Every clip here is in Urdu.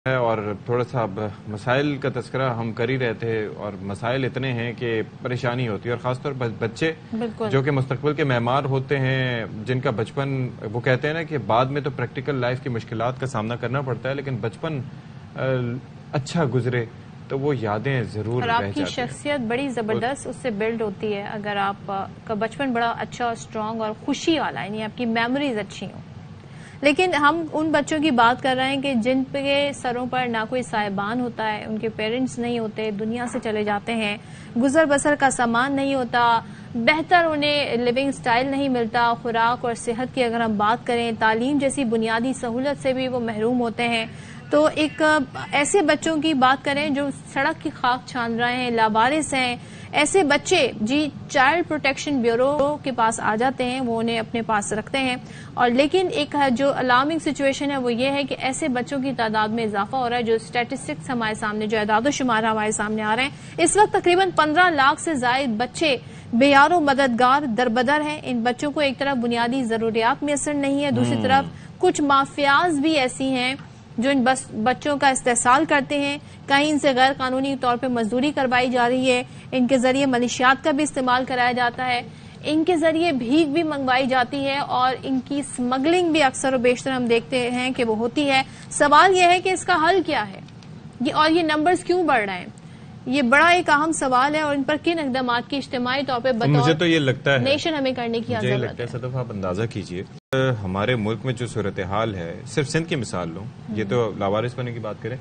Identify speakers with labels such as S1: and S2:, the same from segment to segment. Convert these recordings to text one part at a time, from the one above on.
S1: ہے اور تھوڑا سا اب مسائل کا تذکرہ ہم کر ہی رہے تھے اور مسائل اتنے ہیں کہ پریشانی ہوتی ہے اور خاص طور پر بچے جو کہ مستقبل کے معمار ہوتے ہیں، جن کا بچپن وہ کہتے ہیں نا کہ بعد میں تو پریکٹیکل لائف کی مشکلات کا سامنا کرنا پڑتا ہے، لیکن بچپن اچھا گزرے تو وہ یادیں ضرور رہ جاتی ہیں۔
S2: اور آپ کی شخصیت بڑی زبردست اس سے بلڈ ہوتی ہے اگر آپ کا بچپن بڑا اچھا اور اسٹرانگ اور خوشی والا، یعنی آپ کی میموریز اچھی ہوں۔ لیکن ہم ان بچوں کی بات کر رہے ہیں کہ جن کے سروں پر نہ کوئی سائبان ہوتا ہے، ان کے پیرنٹس نہیں ہوتے، دنیا سے چلے جاتے ہیں، گزر بسر کا سامان نہیں ہوتا، بہتر انہیں لیونگ سٹائل نہیں ملتا، خوراک اور صحت کی اگر ہم بات کریں، تعلیم جیسی بنیادی سہولت سے بھی وہ محروم ہوتے ہیں۔ تو ایک ایسے بچوں کی بات کریں جو سڑک کی خاک چھان رہے ہیں، لاوارث ہیں، ایسے بچے چائلڈ پروٹیکشن بیورو کے پاس آ جاتے ہیں، وہ انہیں اپنے پاس رکھتے ہیں۔ اور لیکن ایک جو الارمنگ سچویشن ہے وہ یہ ہے کہ ایسے بچوں کی تعداد میں اضافہ ہو رہا ہے، جو اسٹیٹسٹکس ہمارے سامنے، جو اعداد و شمار ہمارے سامنے آ رہے ہیں۔ اس وقت تقریباً 15 لاکھ سے زائد بچے بے یار و مددگار دربدر ہیں۔ ان بچوں کو ایک طرف بنیادی ضروریات میسر نہیں ہے، دوسری طرف کچھ مافیاز بھی ایسی ہیں جو ان بچوں کا استحصال کرتے ہیں، کہیں ان سے غیر قانونی طور پہ مزدوری کروائی جا رہی ہے، ان کے ذریعے منشیات کا بھی استعمال کرایا جاتا ہے، ان کے ذریعے بھیک بھی منگوائی جاتی ہے اور ان کی سمگلنگ بھی اکثر و بیشتر ہم دیکھتے ہیں کہ وہ ہوتی ہے۔ سوال یہ ہے کہ اس کا حل کیا ہے اور یہ نمبرز کیوں بڑھ رہے ہیں؟ یہ بڑا ایک اہم سوال ہے اور ان پر کن اقدامات کی اجتماعی طور پہ بطور نیشن ہمیں کرنے کی ضرورت ہے۔
S1: صدف آپ اندازہ کیجئے ہمارے ملک میں جو صورتحال ہے، صرف سندھ کی مثال لوں، یہ تو لاوارث ہونے کی بات کریں،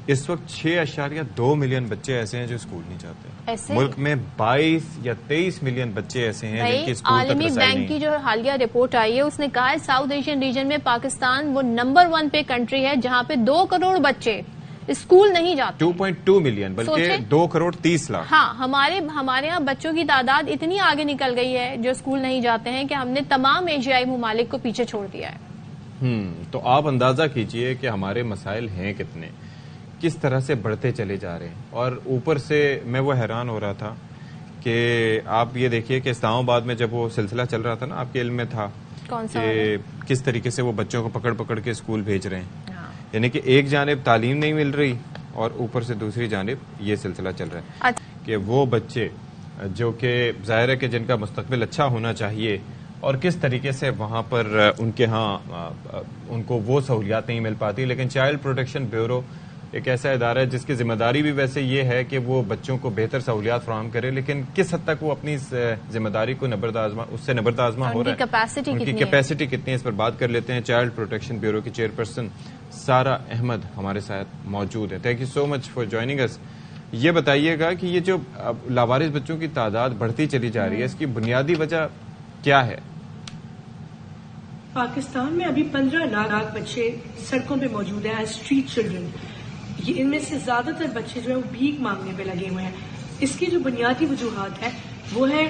S1: اس وقت 6.2 ملین بچے ایسے ہیں جو اسکول نہیں جاتے۔ ملک میں 22 یا 23 ملین بچے ایسے ہیں جن کی اسکول تک
S2: عالمی
S1: رسائی
S2: بینک کی جو حالیہ رپورٹ آئی ہے اس نے کہا ہے ساؤتھ ایشین ریجن میں پاکستان وہ نمبر 1 پہ کنٹری ہے جہاں پہ 2 کروڑ بچے اسکول نہیں جاتے۔
S1: 2.2 ملین بلکہ 2 کروڑ 30 لاکھ۔
S2: ہاں، ہمارے ہاں بچوں کی تعداد اتنی آگے نکل گئی ہے جو اسکول نہیں جاتے ہیں کہ ہم نے تمام ایشیائی ممالک کو پیچھے چھوڑ دیا ہے۔
S1: تو آپ اندازہ کیجئے کہ ہمارے مسائل ہیں کتنے، کس طرح سے بڑھتے چلے جا رہے ہیں۔ اور اوپر سے میں وہ حیران ہو رہا تھا کہ آپ یہ دیکھیے کہ اسلام آباد میں جب وہ سلسلہ چل رہا تھا نا، آپ کے علم میں تھا کہ کس طریقے سے وہ بچوں کو پکڑ پکڑ کے اسکول بھیج رہے ہیں، یعنی کہ ایک جانب تعلیم نہیں مل رہی اور اوپر سے دوسری جانب یہ سلسلہ چل رہا ہے کہ وہ بچے جو کہ ظاہر ہے کہ جن کا مستقبل اچھا ہونا چاہیے اور کس طریقے سے وہاں پر ان کے ہاں ان کو وہ سہولیات نہیں مل پاتی۔ لیکن چائلڈ پروٹیکشن بیورو ایک ایسا ادارہ ہے جس کی ذمہ داری بھی ویسے یہ ہے کہ وہ بچوں کو بہتر سہولیات فراہم کرے، لیکن کس حد تک وہ اپنی ذمہ داری کو اس سے نبردآزما ہو رہا ہے، ان کی کیپیسٹی کتنی ہے، اس پر بات کر لیتے ہیں۔ چائلڈ پروٹیکشن بیورو کی چیئرپرسن سارہ احمد ہمارے ساتھ موجود ہے۔ Thank you so much for joining اس۔ یہ بتائیے گا کہ یہ جو لاوارث بچوں کی تعداد بڑھتی چلی جا رہی ہے، اس کی بنیادی وجہ کیا ہے؟
S3: پاکستان میں ابھی 15 لاکھ بچے سڑکوں پہ موجود ہیں، اسٹریٹ چلڈرن۔ ان میں سے زیادہ تر بچے جو ہیں وہ بھیک مانگنے پہ لگے ہوئے ہیں۔ اس کی جو بنیادی وجوہات ہے وہ ہے،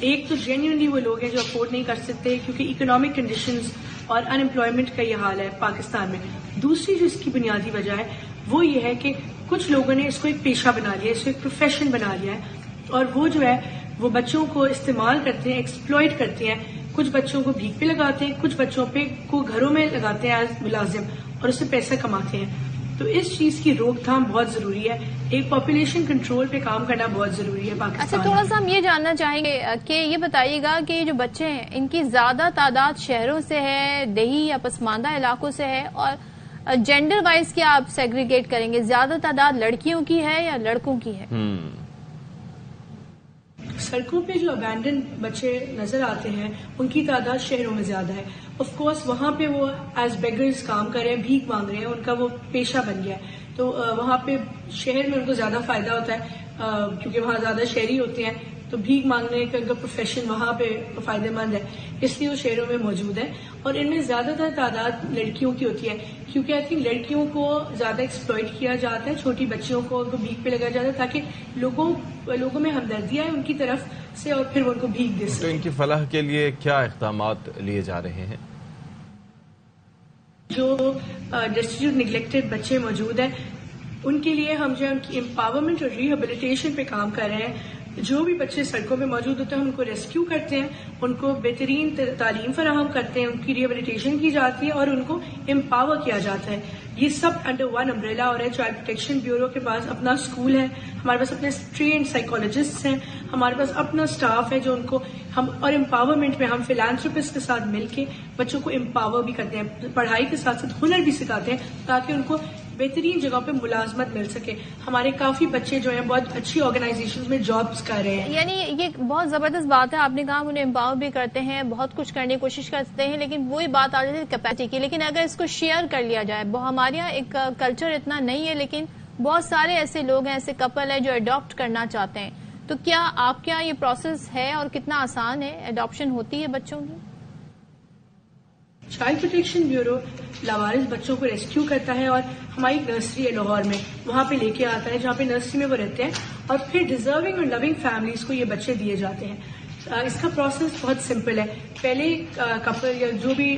S3: ایک تو جینیونلی وہ لوگ ہیں جو افورڈ نہیں کر سکتے کیونکہ اکنامک کنڈیشنز اور ان امپلائمنٹ کا یہ حال ہے پاکستان میں۔ دوسری جو اس کی بنیادی وجہ ہے وہ یہ ہے کہ کچھ لوگوں نے اس کو ایک پیشہ بنا لیا، اس کو ایک پروفیشن بنا لیا ہے اور وہ جو ہے وہ بچوں کو استعمال کرتے ہیں، ایکسپلائٹ کرتے ہیں۔ کچھ بچوں کو بھیک پہ لگاتے ہیں، کچھ بچوں پہ کو گھروں میں لگاتے ہیں ایز ملازم اور اس سے پیسہ کماتے ہیں۔ تو اس چیز کی روک تھام بہت ضروری ہے، ایک پاپولیشن کنٹرول پہ کام کرنا بہت ضروری ہے پاکستان۔
S2: اچھا، تھوڑا سا ہم یہ جاننا چاہیں گے کہ یہ بتائیے گا کہ جو بچے ہیں ان کی زیادہ تعداد شہروں سے ہے، دیہی یا پسماندہ علاقوں سے ہے، اور جینڈر وائز کیا آپ سیگریگیٹ کریں گے؟ زیادہ تعداد لڑکیوں کی ہے یا لڑکوں کی ہے؟
S3: سڑکوں پہ جو ابینڈن بچے نظر آتے ہیں ان کی تعداد شہروں میں زیادہ ہے۔ آف کورس وہاں پہ وہ ایز بیگرز کام کر رہے ہیں، بھیک مانگ رہے ہیں، ان کا وہ پیشہ بن گیا ہے، تو وہاں پہ شہر میں ان کو زیادہ فائدہ ہوتا ہے کیونکہ وہاں زیادہ شہری ہوتے ہیں، تو بھیک مانگنے کا ان کا پروفیشن وہاں پہ فائدہ مند ہے، اس لیے وہ شہروں میں موجود ہے۔ اور ان میں زیادہ تر تعداد لڑکیوں کی ہوتی ہے کیونکہ آئی تھنک لڑکیوں کو زیادہ ایکسپلائٹ کیا جاتا ہے، چھوٹی بچیوں کو ان کو بھیک پہ لگایا جاتا ہے تاکہ لوگوں میں ہمدردی آئے ان کی طرف سے اور پھر وہ ان کو بھیک دے سکیں۔
S1: تو ان کی فلاح کے لیے کیا اقدامات لیے جا رہے ہیں؟
S3: جو ڈسٹریبیوٹ نگلیکٹڈ بچے موجود ہیں ان کے لیے ہم جو ہے ان کی امپاورمنٹ اور ریہیبلیٹیشن پہ کام کر رہے ہیں۔ جو بھی بچے سڑکوں پہ موجود ہوتے ہیں ان کو ریسکیو کرتے ہیں، ان کو بہترین تعلیم فراہم کرتے ہیں، ان کی ریہیبلیٹیشن کی جاتی ہے اور ان کو امپاور کیا جاتا ہے یہ سب انڈر ون امبریلا ہو رہا ہے. چائلڈ پروٹیکشن بیورو کے پاس اپنا اسکول ہے, ہمارے پاس اپنے ٹرینڈ سائیکالوجسٹ ہیں, ہمارے پاس اپنا اسٹاف ہے جو ان کو ہم, اور امپاورمنٹ میں ہم فلانتھروپسٹ کے ساتھ مل کے بچوں کو امپاور بھی کرتے ہیں, پڑھائی کے ساتھ ساتھ ہنر بھی سکھاتے ہیں تاکہ ان کو بہترین جگہ پہ ملازمت مل سکے. ہمارے کافی بچے جو ہیں بہت اچھی آرگنائزیشن میں جابس کر رہے ہیں.
S2: یعنی یہ بہت زبردست بات ہے, آپ نے کہا انہیں امپاور بھی کرتے ہیں, بہت کچھ کرنے کی کوشش کرتے ہیں, لیکن وہی بات آ جاتی ہے کیپیسٹی کی. لیکن اگر اس کو شیئر کر لیا جائے, ہمارے یہاں ایک کلچر اتنا نہیں ہے, لیکن بہت سارے ایسے لوگ ہیں, ایسے کپل ہیں جو اڈاپٹ کرنا چاہتے ہیں, تو کیا آپ کے یہاں یہ پروسیس ہے اور کتنا آسان ہے, اڈاپشن ہوتی ہے بچوں کی؟
S3: چائلڈ پروٹیکشن بیورو لاوارث بچوں کو ریسکیو کرتا ہے اور ہماری نرسری ہے لاہور میں, وہاں پہ لے کے آتا ہے جہاں پہ نرسری میں وہ رہتے ہیں, اور پھر ڈیزرونگ اور لونگ فیملیز کو یہ بچے دیے جاتے ہیں. اس کا پروسیس بہت سمپل ہے. پہلے کپل یا جو بھی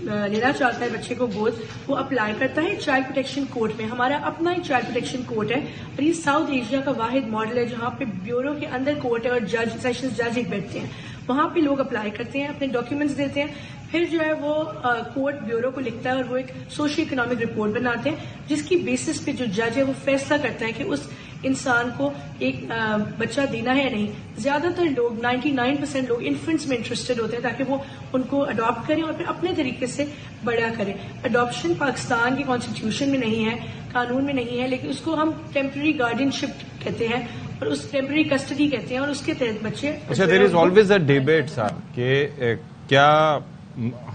S3: لینا چاہتا ہے بچے کو گود, وہ اپلائی کرتا ہے چائلڈ پروٹیکشن کورٹ میں. ہمارا اپنا ایک چائلڈ پروٹیکشن کورٹ ہے, اور یہ ساؤتھ ایشیا کا واحد ماڈل ہے جہاں پہ بیورو کے اندر کورٹ ہے اور جج, سیشنز جج ایک بیٹھتے ہیں. وہاں پہ لوگ اپلائی کرتے ہیں, اپنے ڈاکیومنٹس دیتے ہیں, پھر جو ہے وہ کورٹ بیورو کو لکھتا ہے اور وہ ایک سوشل اکنامک رپورٹ بناتے ہیں, جس کی بیسس پہ جو جج ہے وہ فیصلہ کرتا ہے کہ اس انسان کو ایک بچہ دینا ہے یا نہیں. زیادہ تر لوگ 99% لوگ انفنٹس میں انٹرسٹڈ ہوتے ہیں تاکہ وہ ان کو اڈاپٹ کریں اور پھر اپنے طریقے سے بڑا کریں. اڈاپشن پاکستان کی کانسٹیٹیوشن میں نہیں ہے, قانون میں نہیں ہے, لیکن اس کو ہم ٹیمپرری گارڈینشپ کہتے ہیں اور اس ٹیمپرری کسٹڈی کہتے ہیں, اور اس کے تحت بچے.
S1: اچھا, دیر از آلویز اے ڈیبیٹ صاحب کہ کیا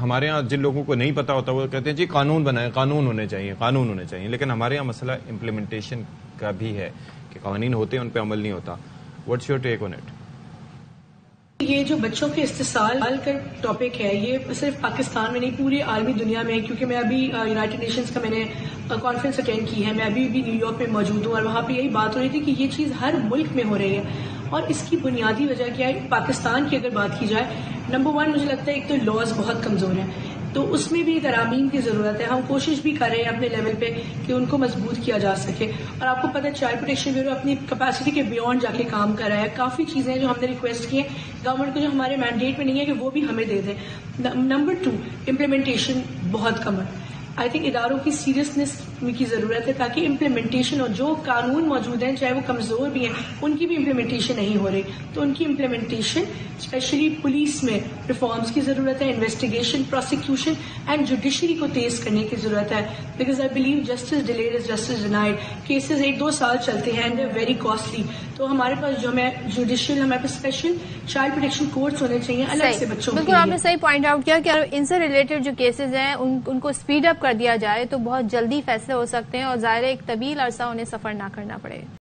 S1: ہمارے ہاں جن لوگوں کو نہیں پتا ہوتا وہ کہتے ہیں جی قانون بنائے, قانون ہونے چاہیے, قانون ہونے چاہیے, لیکن ہمارے یہاں مسئلہ امپلیمنٹیشن کا بھی ہے کہ قوانین ہوتے ہیں ان پہ عمل نہیں ہوتا. What's your take on it?
S3: یہ جو بچوں کے استحصال کا ٹاپک ہے, یہ صرف پاکستان میں نہیں پوری عالمی دنیا میں ہے, کیونکہ میں ابھی یونائٹڈ نیشنز کا میں نے کانفرنس اٹینڈ کی ہے, میں ابھی بھی نیو یارک میں موجود ہوں, اور وہاں پہ یہی بات ہو رہی تھی کہ یہ چیز ہر ملک میں ہو رہی ہے. اور اس کی بنیادی وجہ کیا ہے؟ پاکستان کی اگر بات کی جائے, نمبر 1 مجھے لگتا ہے ایک تو لاز بہت کمزور ہیں, تو اس میں بھی ترامیم کی ضرورت ہے. ہم کوشش بھی کر رہے ہیں اپنے لیول پہ کہ ان کو مضبوط کیا جا سکے. اور آپ کو پتہ ہے چائلڈ پروٹیکشن بیورو اپنی کیپیسٹی کے بیونڈ جا کے کام کر رہا ہے. کافی چیزیں جو ہم نے ریکویسٹ کی ہیں گورنمنٹ کو, جو ہمارے مینڈیٹ میں نہیں ہے کہ وہ بھی ہمیں دے دیں. نمبر 2 امپلیمنٹیشن بہت کم ہے. آئی تھنک اداروں کی سیریسنیس کی ضرورت ہے تاکہ امپلیمنٹیشن, اور جو قانون موجود ہیں چاہے وہ کمزور بھی ہیں ان کی بھی امپلیمنٹیشن نہیں ہو رہی, تو ان کی امپلیمنٹیشن اسپیشلی پولیس میں ریفارمز کی ضرورت ہے, انویسٹیگیشن, پروسیکیوشن اینڈ جوڈیشری کو تیز کرنے کی ضرورت ہے. Because I believe justice delayed is justice denied. Cases 1-2 سال چلتے ہیں and they are very costly. تو ہمارے پاس جو ہمیں جوڈیشل, ہمارے پاس اسپیشل چائلڈ پروٹیکشن کورٹس ہونے چاہیے الگ سے بچوں کے لیے.
S2: بالکل آپ نے صحیح پوائنٹ آؤٹ کیا کہ ان سے ریلیٹڈ جو کیسز ہیں ان کو اسپیڈ اپ کر دیا جائے تو بہت جلدی فیصلے ہو سکتے ہیں, اور ظاہر ایک طویل عرصہ انہیں سفر نہ کرنا پڑے.